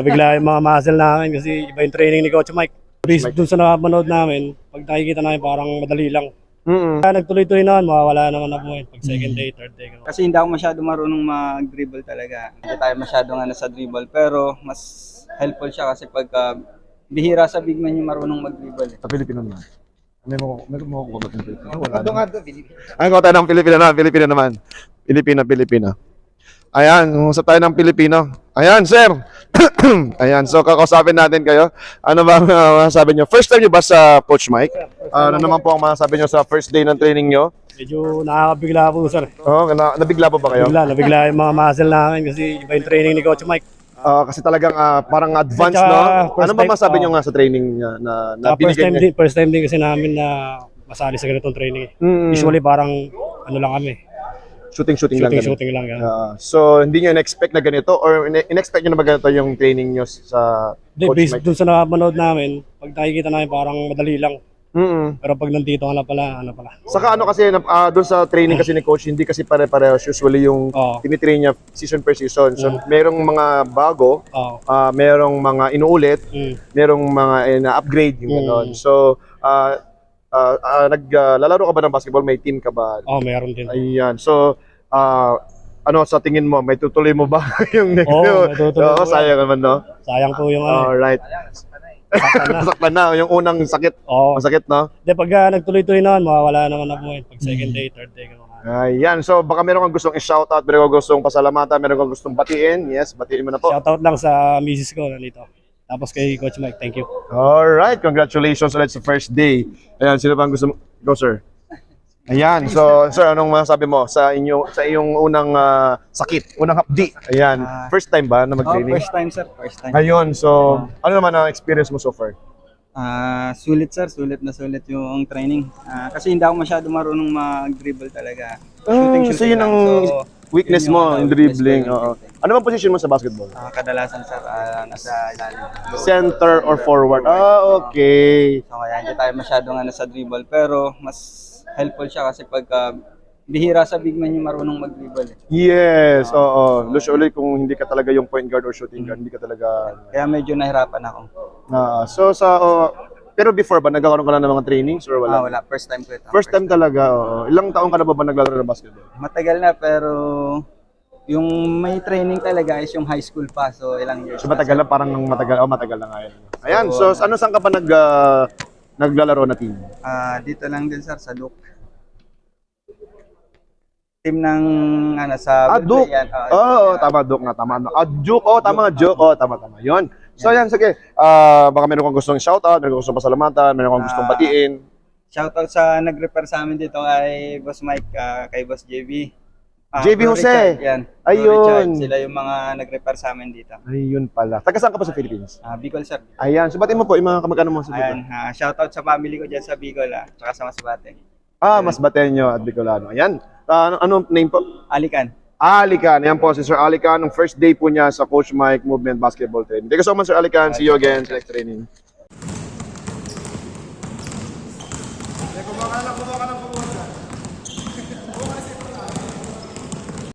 Bigla yung mga muscle namin kasi iba yung training ni Coach Mike. Based dun sa napanood namin, pag nakikita namin parang madali lang. Kaya nagtuloy-tuloy naman, mawawala naman na buhay pag second day, third day. Kasi hindi ako masyado marunong mag-dribble talaga. Hindi tayo masyadong sa dribble. Pero mas helpful siya kasi pagka bihira sa big man yung marunong mag-dribble. Sa Pilipino naman. Meron mo ako ba ng Pilipino? Wala naman. Ay, kung tayo ng Pilipino naman. Pilipino. Ayan, usap tayo ng Pilipino. Ayan, sir. Ayan, so kakausapin natin kayo. Ano ba masasabi nyo? First time nyo ba sa Coach Mike? Ano naman po ang masasabi nyo sa first day ng training nyo? Medyo nakakabigla po sir. Oh, nabigla po ba kayo? Nabigla yung mga muscle namin kasi iba yung training ni Coach Mike. Kasi talagang parang advanced, At saka, no? Ano ba masasabi nyo nga sa training niya na binigyan niya? First time din kasi namin na masali sa ganitong training. Usually parang ano lang kami. Shooting lang. Shooting lang yan. So, hindi nyo in-expect na ganito or in-expect nyo na ba ganito yung training nyo sa Coach Based Mike? dun sa napanood namin, pag nakikita namin parang madali lang. Pero pag nandito ka na pala, ano pala. Saka ano kasi, doon sa training kasi ni Coach, hindi kasi pare-pareho usually yung tinitrain niya season per season. So, merong mga bago, merong mga inuulit, merong mga na-upgrade yung gano'n. So, naglalaro ka ba ng basketball? May team ka ba? Meron din. Ayan. So, ano sa tingin mo? May tutuloy mo ba yung next? May tutuloy ko. Sayang naman, no? Sayang po yung Alright. Saktan na. Yung unang sakit. Masakit, no? Hindi, pag nagtuloy-tuloy naman, mawawala naman na buhay. Pag second day, third day. Ayan. So, baka meron kang gustong i-shoutout, meron kang gustong pasalamatan, meron kang gustong batiin. Yes, batiin mo na po. Shoutout lang sa misis ko nandito. Tapos kay Coach Mike, thank you. Alright, congratulations ulit sa first day. Ayan, sino pa ang gusto mo? Go, sir. Ayan, so sir, anong masasabi mo sa iyong unang sakit, unang hapdi? Ayan, first time ba na mag-training? First time, sir. First time. Ayun, so ano naman ang experience mo so far? Sulit, sir. Sulit yung training. Kasi hindi ako masyado marunong mag-dribble talaga. So yun ang weakness mo in dribbling. Ano bang position mo sa basketball? Kadalasan, sir, nasa ilalim. Center or forward? Okay. So kaya hindi tayo masyadong sa dribble. Pero mas helpful siya kasi pagka bihira sa big man yung marunong mag-dribble. Yes, oo. Usually kung hindi ka talaga yung point guard or shooting guard, hindi ka talaga... Kaya medyo nahirapan ako. So pero before ba, nagkakaroon ka na ng mga trainings or wala? Wala. First time ko ito. First time talaga, oo. Ilang taon ka na ba naglalaro ng basketball? Matagal na pero yung may training talaga is yung high school pa. So ilang years. So matagal na, parang matagal na nga yan. Ayan, so ano saan ka pa naglalaro na team? Dito lang din, sir, sa Duke. Team ng sa Duke. Tama, Duke na, tama. Duke, tama. Yun. So yan, sige. Baka meron kang gustong shoutout, meron kang gustong pasalamatan, meron kang gustong batiin. Shoutout sa nag-refer sa amin dito kay Boss Mike, kay Boss JB. JB Jose. Richard, yan. Ayun. Richard, sila yung mga nag-refer sa amin dito. Ayun pala. Taga saan ka pa sa Philippines? Bicol, sir. Ayan. So batiin mo po yung mga kamag-anak mo sa Bicol. Ayan. Shoutout sa family ko dyan sa Bicol, tsaka sa Masbate. Masbateño at Bicolano. Ayan. Anong name po? Alican. Alican. Ayan po si Sir Alican. Ang first day po niya sa Coach Mike Movement Basketball Training. Thank you so much, Sir Alican. See you again sa next training.